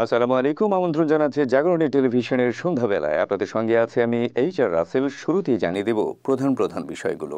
আসসালামু আলাইকুম। আমন্ত্রণ জানাচ্ছি জাগরণী টেলিভিশনের সন্ধ্যাবেলায়। আপনাদের সঙ্গে আছে আমি HR রাসেল। শুরুতেই জানিয়ে দেব প্রধান প্রধান বিষয়গুলো।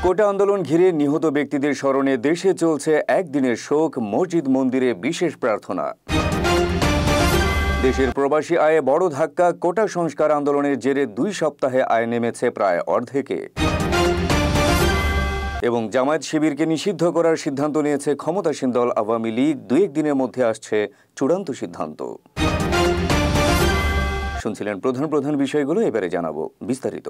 কোটা আন্দোলন ঘিরে নিহত ব্যক্তিদের স্মরণে দেশে চলছে একদিনের শোক, মসজিদ মন্দিরে বিশেষ প্রার্থনা। দেশের প্রবাসী আয়ে বড় ধাক্কা, কোটা সংস্কার আন্দোলনের জেরে 2 সপ্তাহে আয় নেমেছে প্রায় অর্ধেকে। এবং জামায়াত শিবিরকে নিষিদ্ধ করার সিদ্ধান্ত নিয়েছে ক্ষমতাসীন দল আওয়ামী লীগ। 2-1 দিনের মধ্যে আসছে চূড়ান্ত সিদ্ধান্ত। শুনছিলেন প্রধান প্রধান বিষয়গুলো, এবারে জানাবো বিস্তারিত।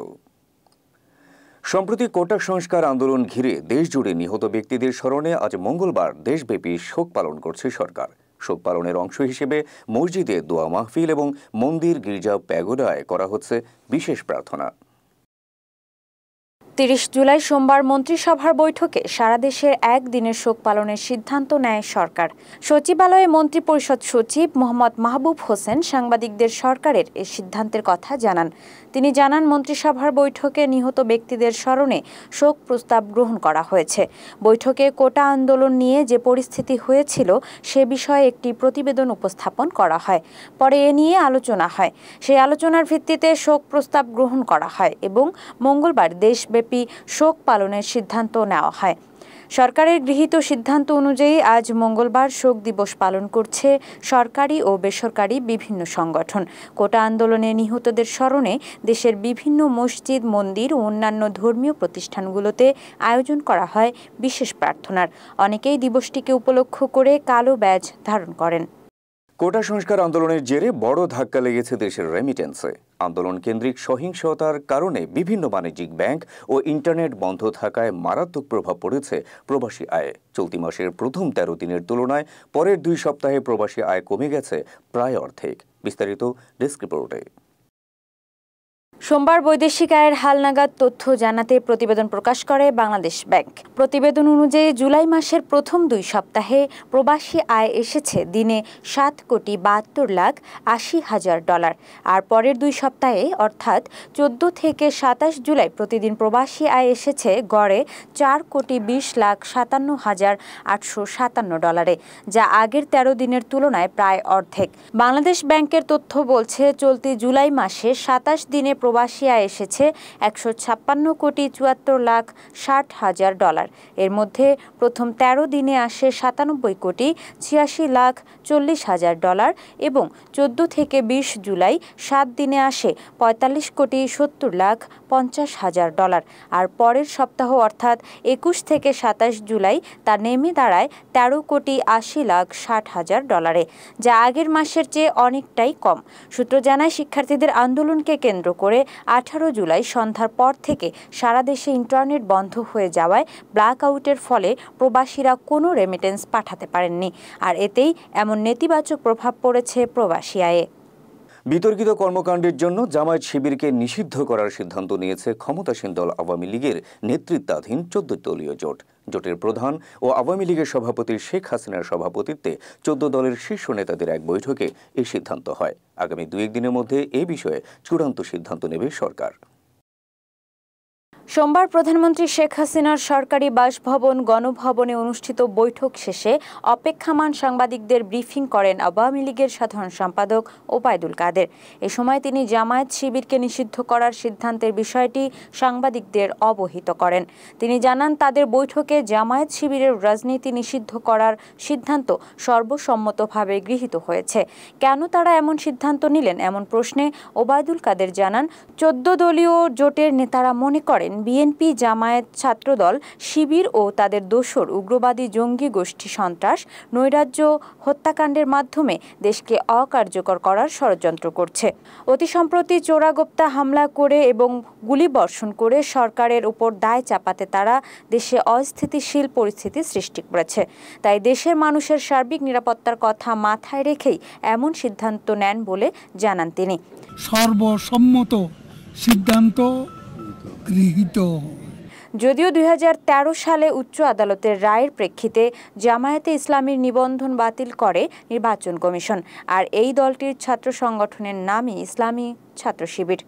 সম্প্রতি কোটা সংস্কার আন্দোলন ঘিরে দেশজুড়ে নিহত ব্যক্তিদের স্মরণে আজ মঙ্গলবার দেশব্যাপী শোক পালন করছে সরকার। শোক পালনের অংশ হিসেবে মসজিদে দোয়া মাহফিল এবং মন্দির, গির্জা, প্যাগোডায় করা হচ্ছে বিশেষ প্রার্থনা। 30 জুলাই সোমবার মন্ত্রিসভার বৈঠকে সারা দেশের একদিনের শোক পালনের সিদ্ধান্ত নেয় সরকার। সচিবালয়ে মন্ত্রিপরিষদ সচিব মোহাম্মদ মাহবুব হোসেন সাংবাদিকদের সরকারের এই সিদ্ধান্তের কথা জানান। তিনি জানান, মন্ত্রিসভার বৈঠকে নিহত ব্যক্তিদের স্মরণে শোক প্রস্তাব গ্রহণ করা হয়েছে। বৈঠকে কোটা আন্দোলন নিয়ে যে পরিস্থিতি হয়েছিল সে বিষয়ে একটি প্রতিবেদন উপস্থাপন করা হয়। পরে এ নিয়ে আলোচনা হয়। সেই আলোচনার ভিত্তিতে শোক প্রস্তাব গ্রহণ করা হয় এবং মঙ্গলবার দেশব্যাপী শোক পালনের সিদ্ধান্ত নেওয়া হয়। সরকারের গৃহীত সিদ্ধান্ত অনুযায়ী আজ মঙ্গলবার শোক দিবস পালন করছে সরকারি ও বেসরকারি বিভিন্ন সংগঠন। কোটা আন্দোলনে নিহতদের স্মরণে দেশের বিভিন্ন মসজিদ, মন্দির ও অন্যান্য ধর্মীয় প্রতিষ্ঠানগুলোতে আয়োজন করা হয় বিশেষ প্রার্থনার। অনেকেই দিবসটিকে উপলক্ষ করে কালো ব্যাজ ধারণ করেন। কোটা সংস্কার আন্দোলনের জেরে বড় ধাক্কা লেগেছে দেশের রেমিটেন্সে। আন্দোলন কেন্দ্রিক সহিংসতার কারণে বিভিন্ন বাণিজ্যিক ব্যাংক ও ইন্টারনেট বন্ধ থাকায় মারাত্মক প্রভাব পড়েছে প্রবাসী আয়ে। চলতি মাসের প্রথম 13 দিনের তুলনায় পরের 2 সপ্তাহে প্রবাসী আয় কমে গেছে প্রায় অর্ধেক। বিস্তারিত ডেস্ক রিপোর্টে। সোমবার বৈদেশিক আয়ের হালনাগাদ তথ্য জানাতে প্রতিবেদন প্রকাশ করে বাংলাদেশ ব্যাংক। প্রতিবেদন অনুযায়ী জুলাই মাসের প্রথম 2 সপ্তাহে প্রবাসী আয় এসেছে দিনে $7,80,00,000 আর পরের 2 সপ্তাহে অর্থাৎ 14 থেকে 27 জুলাই প্রতিদিন প্রবাসী আয় এসেছে গড়ে $4,20,57,857, যা আগের 13 দিনের তুলনায় প্রায় অর্ধেক। বাংলাদেশ ব্যাংকের তথ্য বলছে, চলতি জুলাই মাসে 27 দিনে প্রবাসী আয় এসেছে $156,74,60,000। এর মধ্যে প্রথম 13 দিনে আসে $97,86,40,000 এবং 14 থেকে 20 জুলাই 7 দিনে আসে $45,70,50,000। আর পরের সপ্তাহ অর্থাৎ 21 থেকে 27 জুলাই তা নেমে দাঁড়ায় $13,80,60,000, যা আগের মাসের চেয়ে অনেকটাই কম। সূত্র জানায়, শিক্ষার্থীদের আন্দোলনকে কেন্দ্র করে 18 জুলাই সন্ধ্যার পর থেকে সারা দেশে ইন্টারনেট বন্ধ হয়ে যাওয়ায় ব্ল্যাক আউটের ফলে প্রবাসীরা কোনো রেমিটেন্স পাঠাতে পারেননি। আর এতেই এমন নেতিবাচক প্রভাব পড়েছে প্রবাসী আয়ে। বিতর্কিত কর্মকাণ্ডের জন্য জামায়াত শিবিরকে নিষিদ্ধ করার সিদ্ধান্ত নিয়েছে ক্ষমতাসীন দল আওয়ামী লীগের নেতৃত্বাধীন 14 দলীয় জোট। জোটের প্রধান ও আওয়ামী লীগের সভাপতি শেখ হাসিনার সভাপতিত্বে 14 দলের শীর্ষ নেতাদের এক বৈঠকে এই সিদ্ধান্ত হয়। আগামী 2-1 দিনের মধ্যে এ বিষয়ে চূড়ান্ত সিদ্ধান্ত নেবে সরকার। সোমবার প্রধানমন্ত্রী শেখ হাসিনার সরকারি বাসভবন গণভবনে অনুষ্ঠিত বৈঠক শেষে অপেক্ষমাণ সাংবাদিকদের ব্রিফিং করেন আওয়ামী লীগের সাধারণ সম্পাদক ওবায়দুল কাদের। এ সময় তিনি জামায়াত শিবিরকে নিষিদ্ধ করার সিদ্ধান্তের বিষয়টি সাংবাদিকদের অবহিত করেন। তিনি জানান, তাদের বৈঠকে জামায়াত শিবিরের রাজনীতি নিষিদ্ধ করার সিদ্ধান্ত সর্বসম্মতভাবে গৃহীত হয়েছে। কেন তারা এমন সিদ্ধান্ত নিলেন, এমন প্রশ্নে ওবায়দুল কাদের জানান, 14 দলীয় জোটের নেতারা মনে করেন বিএনপি, জামায়াত, ছাত্রদল, শিবির ও তাদের দোসর উগ্রবাদী জঙ্গি গোষ্ঠী সন্ত্রাস, নৈরাজ্য, হত্যাকাণ্ডের মাধ্যমে দেশকে অকার্যকর করার ষড়যন্ত্র করছে। অতি সম্প্রতি চোরাগোপ্তা হামলা করে এবং গুলিবর্ষণ করে সরকারের উপর দায় চাপাতে তারা দেশে অস্থিতিশীল পরিস্থিতি সৃষ্টি করেছে। তাই দেশের মানুষের সার্বিক নিরাপত্তার কথা মাথায় রেখেই এমন সিদ্ধান্ত নেন বলে জানান তিনি। সর্বসম্মত সিদ্ধান্ত গৃহীত। যদিও 2013 সালে উচ্চ আদালতের রায়ের প্রেক্ষিতে জামায়াতে ইসলামীর নিবন্ধন বাতিল করে নির্বাচন কমিশন, আর এই দলটির ছাত্র সংগঠনের নামই ইসলামী ছাত্র শিবির।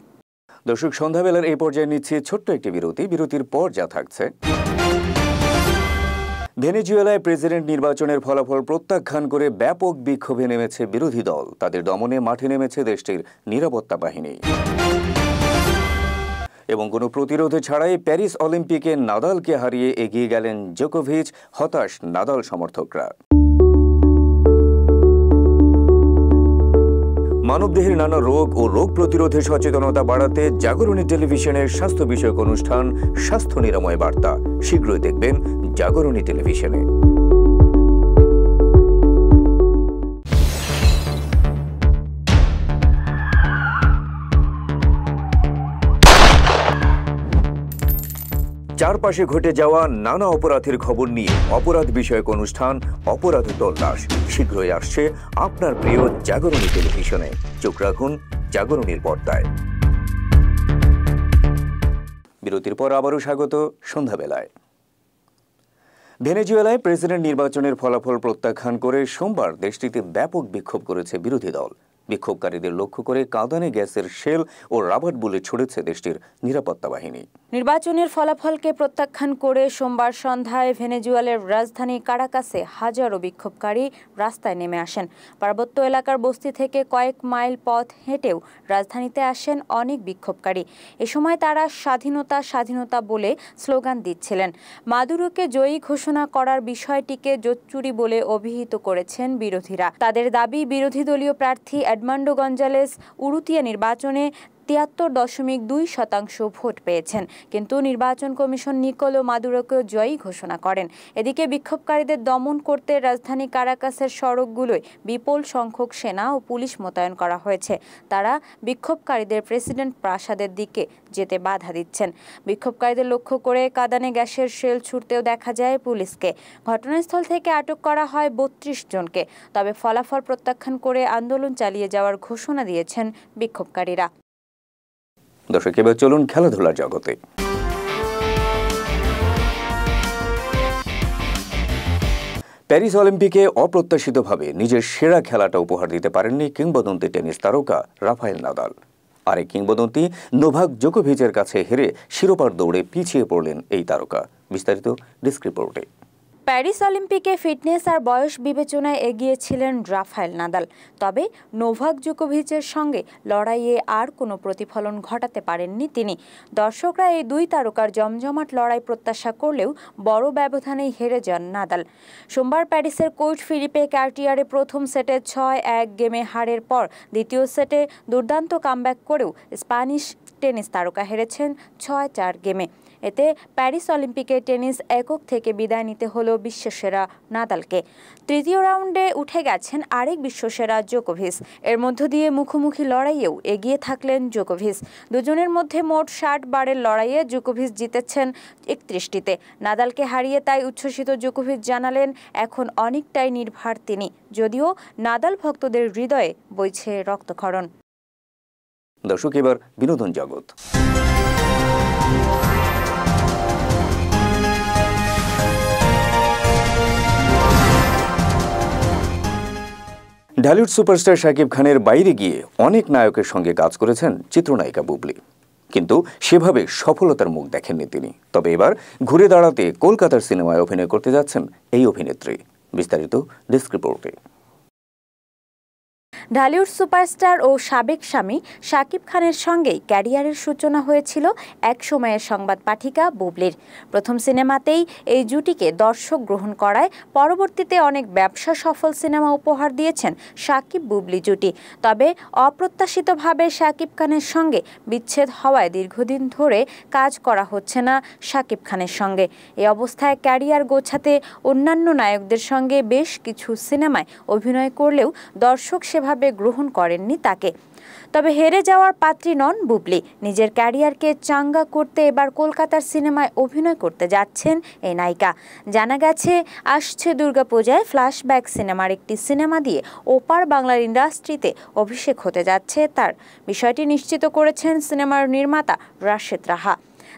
দর্শক, সন্ধ্যাবেলার এই পর্যায়ে নিচ্ছে ছোট্ট একটি বিরতির পর যা থাকছে। ভেনেজুয়েলায় প্রেসিডেন্ট নির্বাচনের ফলাফল প্রত্যাখ্যান করে ব্যাপক বিক্ষোভে নেমেছে বিরোধী দল। তাদের দমনে মাঠে নেমেছে দেশটির নিরাপত্তা বাহিনী। এবং কোনো প্রতিরোধ ছাড়াই প্যারিস অলিম্পিকে নাদালকে হারিয়ে এগিয়ে গেলেন জোকোভিচ, হতাশ নাদাল সমর্থকরা। মানবদেহের নানা রোগ ও রোগ প্রতিরোধে সচেতনতা বাড়াতে জাগরণী টেলিভিশনের স্বাস্থ্য বিষয়ক অনুষ্ঠান স্বাস্থ্য নিরাময় বার্তা শীঘ্রই দেখবেন জাগরণী টেলিভিশনে। চারপাশে ঘটে যাওয়া নানা অপরাধের খবর নিয়ে অপরাধ বিষয়ক অনুষ্ঠান অপরাধ তল্লাশ শীঘ্রই আসছে আপনার প্রিয় জাগরণী টেলিভিশনে। চোখ রাখুন জাগরণীর পর্দায়। বিরতির পর আবারও স্বাগত সন্ধ্যাবেলায়। ভেনেজুয়েলায় প্রেসিডেন্ট নির্বাচনের ফলাফল প্রত্যাখ্যান করে সোমবার দেশটিতে ব্যাপক বিক্ষোভ করেছে বিরোধী দল। বিক্ষোভকারীদের লক্ষ্য করে কাঁদানে গ্যাসের শেল ও রাবার বুলেট ছুড়েছে দেশটির নিরাপত্তা বাহিনী। নির্বাচনের ফলাফলকে প্রত্যাখ্যান করে সোমবার সন্ধ্যায় ভেনেজুয়েলার রাজধানী কারাকাসে হাজারো বিক্ষোভকারী রাস্তায় নেমে আসেন। পার্বত্য এলাকার বস্তি থেকে কয়েক মাইল পথ হেঁটেও রাজধানীতে আসেন অনেক বিক্ষোভকারী। এ সময় তারা স্বাধীনতা স্বাধীনতা বলে স্লোগান দিচ্ছিলেন। মাদুরোকে জয়ী ঘোষণা করার বিষয়টিকে জোচ্চুরি বলে অভিহিত করেছেন বিরোধীরা। তাদের দাবি, বিরোধী দলীয় প্রার্থী এডমান্ডো গঞ্জালেস উরুতিয়া নির্বাচনে 73.2% ভোট পেয়েছেন, কিন্তু নির্বাচন কমিশন নিকোলো মাদুরোকে জয়ী ঘোষণা করেন। এদিকে বিক্ষোভকারীদের দমন করতে রাজধানী কারাকাসের সড়কগুলোয় বিপুল সংখ্যক সেনা ও পুলিশ মোতায়েন করা হয়েছে। তারা বিক্ষোভকারীদের প্রেসিডেন্ট প্রাসাদের দিকে যেতে বাধা দিচ্ছেন। বিক্ষোভকারীদের লক্ষ্য করে কাঁদানে গ্যাসের শেল ছুড়তেও দেখা যায় পুলিশকে। ঘটনাস্থল থেকে আটক করা হয় 32 জনকে। তবে ফলাফল প্রত্যাখ্যান করে আন্দোলন চালিয়ে যাওয়ার ঘোষণা দিয়েছেন বিক্ষোভকারীরা। দর্শক, এবার চলুন খেলাধুলার জগতে। প্যারিস অলিম্পিকে অপ্রত্যাশিতভাবে নিজের সেরা খেলাটা উপহার দিতে পারেননি কিংবদন্তি টেনিস তারকা রাফায়েল নাদাল। আরেক কিংবদন্তি নোভাক জোকোভিচের কাছে হেরে শিরোপার দৌড়ে পিছিয়ে পড়লেন এই তারকা। বিস্তারিত ডেস্ক রিপোর্টে। প্যারিস অলিম্পিকে ফিটনেস আর বয়স বিবেচনায় এগিয়েছিলেন রাফায়েল নাদাল। তবে নোভাক জোকোভিচের সঙ্গে লড়াইয়ে আর কোনো প্রতিফলন ঘটাতে পারেননি তিনি। দর্শকরা এই দুই তারকার জমজমাট লড়াই প্রত্যাশা করলেও বড় ব্যবধানেই হেরে যান নাদাল। সোমবার প্যারিসের কোর্ট ফিলিপে কার্টিয়ারে প্রথম সেটে 6-1 গেমে হারের পর দ্বিতীয় সেটে দুর্দান্ত কামব্যাক করেও স্প্যানিশ টেনিস তারকা হেরেছেন 6-4 গেমে। এতে প্যারিস অলিম্পিকে টেনিস একক থেকে বিদায় নিতে হলো বিশ্বসেরা নাদালকে। তৃতীয় রাউন্ডে উঠে গেছেন আরেক বিশ্বসেরা জোকোভিচ। এর মধ্য দিয়ে মুখোমুখি লড়াইয়েও এগিয়ে থাকলেন জোকোভিচ। দুজনের মধ্যে মোট 60 বারের লড়াইয়ে জোকোভিচ জিতেছেন 31টিতে। নাদালকে হারিয়ে তাই উচ্ছ্বসিত জোকোভিচ জানালেন, এখন অনেকটাই নির্ভার তিনি, যদিও নাদাল ভক্তদের হৃদয়ে বইছে রক্তক্ষরণ। দর্শক, এবার বিনোদন জগৎ। ঢালিউড সুপারস্টার শাকিব খানের বাইরে গিয়ে অনেক নায়কের সঙ্গে কাজ করেছেন চিত্রনায়িকা বুবলি, কিন্তু সেভাবে সফলতার মুখ দেখেননি তিনি। তবে এবার ঘুরে দাঁড়াতে কলকাতার সিনেমায় অভিনয় করতে যাচ্ছেন এই অভিনেত্রী। বিস্তারিত ডেস্ক রিপোর্টে। ঢালিউড সুপারস্টার ও সাবেক স্বামী শাকিব খানের সঙ্গেই ক্যারিয়ারের সূচনা হয়েছিল এক সময়ের সংবাদ পাঠিকা বুবলির। প্রথম সিনেমাতেই এই জুটিকে দর্শক গ্রহণ করায় পরবর্তীতে অনেক ব্যবসা সফল সিনেমা উপহার দিয়েছেন শাকিব বুবলি জুটি। তবে অপ্রত্যাশিতভাবে শাকিব খানের সঙ্গে বিচ্ছেদ হওয়ায় দীর্ঘদিন ধরে কাজ করা হচ্ছে না শাকিব খানের সঙ্গে। এই অবস্থায় ক্যারিয়ার গোছাতে অন্যান্য নায়কদের সঙ্গে বেশ কিছু সিনেমায় অভিনয় করলেও দর্শক সেভাবে গ্রহণ করেননি তাকে। তবে হেরে যাওয়ার পাত্রী নন বুবলি। নিজের ক্যারিয়ারকে চাঙ্গা করতে এবার কলকাতার সিনেমায় অভিনয় করতে যাচ্ছেন এই নায়িকা। জানা গেছে, আসছে দুর্গাপূজায় ফ্ল্যাশব্যাক সিনেমার একটি সিনেমা দিয়ে ওপার বাংলার ইন্ডাস্ট্রিতে অভিষেক হতে যাচ্ছে তার। বিষয়টি নিশ্চিত করেছেন সিনেমার নির্মাতা রাশেদ রাহা।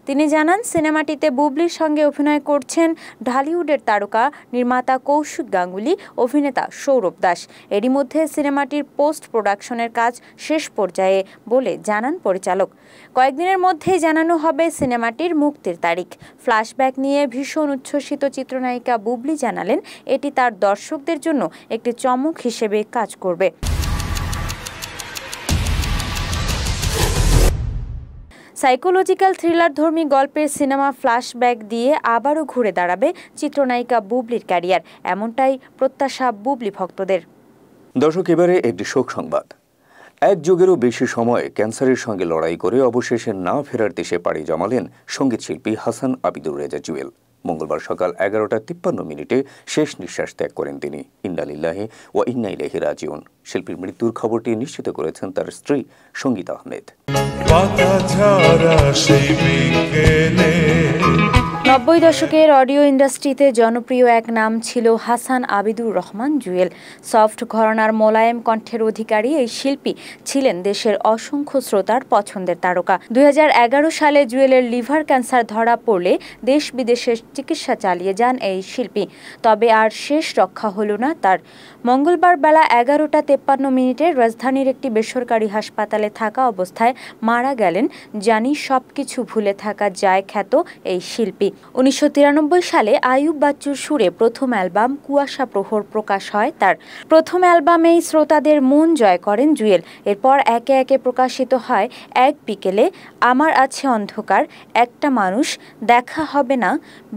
তিনি জানান, সিনেমাটিতে বুবলির সঙ্গে অভিনয় করছেন ঢালিউডের তারকা নির্মাতা কৌশিক গাঙ্গুলি, অভিনেতা সৌরভ দাস। এরই মধ্যে সিনেমাটির পোস্ট প্রোডাকশনের কাজ শেষ পর্যায়ে বলে জানান পরিচালক। কয়েকদিনের মধ্যেই জানানো হবে সিনেমাটির মুক্তির তারিখ। ফ্ল্যাশব্যাক নিয়ে ভীষণ উচ্ছ্বসিত চিত্রনায়িকা বুবলি জানালেন, এটি তার দর্শকদের জন্য একটি চমক হিসেবে কাজ করবে। সাইকোলজিক্যাল থ্রিলারধর্মী গল্পের সিনেমা ফ্ল্যাশব্যাক দিয়ে আবারও ঘুরে দাঁড়াবে চিত্রনায়িকা বুবলির ক্যারিয়ার, এমনটাই প্রত্যাশা বুবলি ভক্তদের। দর্শক, এবারে একটি শোক সংবাদ। এক যুগেরও বেশি সময় ক্যান্সারের সঙ্গে লড়াই করে অবশেষে না ফেরার দেশে পাড়ি জমালেন সঙ্গীতশিল্পী হাসান আবিদুর রেজা জুয়েল। মঙ্গলবার সকাল 11:53 শেষ নিঃশ্বাস ত্যাগ করেন তিনি। ইন্না লিল্লাহি ওয়া ইন্না ইলাইহি রাজিউন। শিল্পীর মৃত্যুর খবরটি নিশ্চিত করেছেন তার স্ত্রী সঙ্গীতা আহমেদ। 90 দশকের অডিও ইন্ডাস্ট্রিতে জনপ্রিয় এক নাম ছিল হাসান আবিদুর রহমান জুয়েল। সফট ঘরানার মোলায়েম কণ্ঠের অধিকারী এই শিল্পী ছিলেন দেশের অসংখ্য শ্রোতার পছন্দের তারকা। 2011 সালে জুয়েলের লিভার ক্যান্সার ধরা পড়লে দেশ বিদেশে চিকিৎসা চালিয়ে যান এই শিল্পী। তবে আর শেষ রক্ষা হলো না তার। মঙ্গলবার বেলা 11:53 রাজধানীর একটি বেসরকারি হাসপাতালে থাকা অবস্থায় মারা গেলেন জানি সবকিছু ভুলে থাকা যায় খ্যাত এই শিল্পী। 1993 সালে আইয়ুব বাচ্চুর সুরে প্রথম অ্যালবাম কুয়াশা প্রহর প্রকাশ হয় তার। প্রথম অ্যালবামেই শ্রোতাদের মন জয় করেন জুয়েল। এরপর একে একে প্রকাশিত হয় এক বিকেলে, আমার আছে অন্ধকার, একটা মানুষ, দেখা হবে না,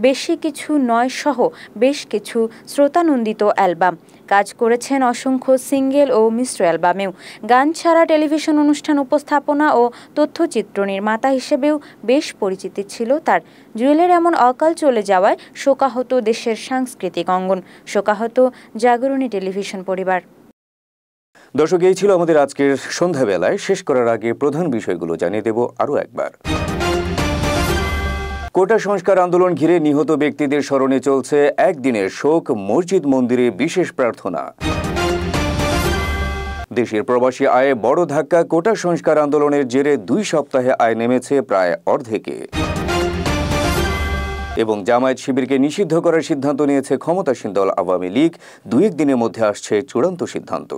বেশি কিছু নয় সহ বেশ কিছু শ্রোতানন্দিত অ্যালবাম। কাজ করেছেন অসংখ্য সিঙ্গেল ও মিশ্র অ্যালবামেও। গান ছাড়া টেলিভিশন অনুষ্ঠান উপস্থাপনা ও তথ্যচিত্র নির্মাতা হিসেবেও বেশ পরিচিতি ছিল তার। জুয়েলের এমন অকাল চলে যাওয়ায় শোকাহত দেশের সাংস্কৃতিক অঙ্গন, শোকাহত জাগরণী টেলিভিশন পরিবার। দর্শক, এই ছিল আমাদের আজকের সন্ধ্যাবেলায়। শেষ করার আগে প্রধান বিষয়গুলো জানিয়ে দেব আরও একবার। কোটা সংস্কার আন্দোলন ঘিরে নিহত ব্যক্তিদের স্মরণে চলছে একদিনের শোক, মসজিদ মন্দিরে বিশেষ প্রার্থনা। দেশের প্রবাসী আয়ে বড় ধাক্কা, কোটা সংস্কার আন্দোলনের জেরে 2 সপ্তাহে আয় নেমেছে প্রায় অর্ধেকে। এবং জামায়াত শিবিরকে নিষিদ্ধ করার সিদ্ধান্ত নিয়েছে ক্ষমতাসীন দল আওয়ামী লীগ। 2-1 দিনের মধ্যে আসছে চূড়ান্ত সিদ্ধান্ত।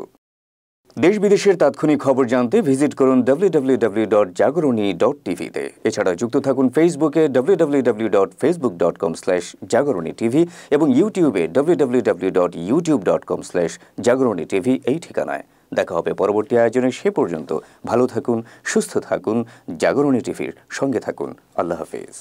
দেশ বিদেশের তাৎক্ষণিক খবর জানতে ভিজিট করুন www.jagaroni.tv-তে। এছাড়া যুক্ত থাকুন ফেসবুকে www.facebook.com/jagaroni-tv এবং ইউটিউবে www.youtube.com/jagaroni-tv এই ঠিকানায়। দেখা হবে পরবর্তী আয়োজনে। সে পর্যন্ত ভালো থাকুন, সুস্থ থাকুন, জাগরণী টিভির সঙ্গে থাকুন। আল্লাহ হাফেজ।